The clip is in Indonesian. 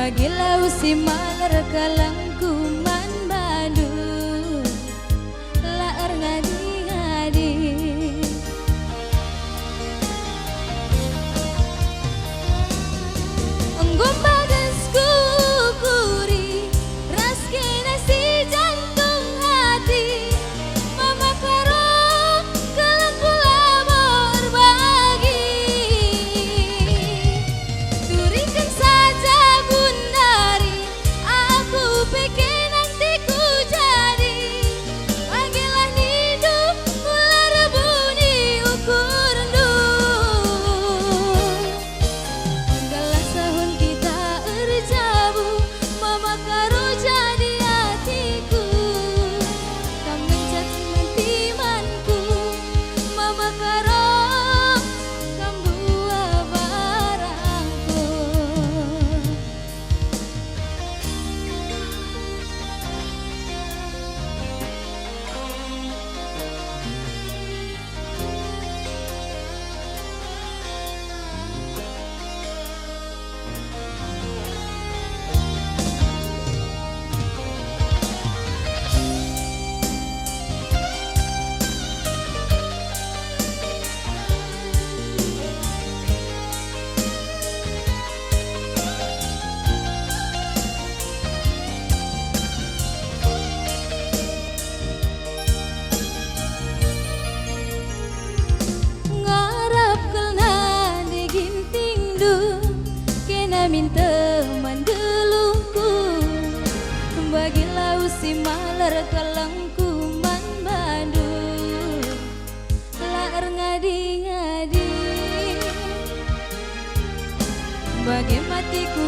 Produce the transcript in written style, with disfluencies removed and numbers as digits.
bagi lausi maler kalangkuman Bandung laer ngadi-ngadi enggum bagasku kuri raskina si jantung hati mama karo kalangku labor bagi turikan saja Gundari aku pikir nanti ku jadi panggillah hidup ular bunyi ukur galah sahun kita erjabu mama karo jadi hatiku kamu menjadi mantimanku mama karo kamu barangku ngarap kelna di ginting du kena minta mandelungku bagi lausi maler kalangkuman Bandung laer ngadi-ngadi bagi matiku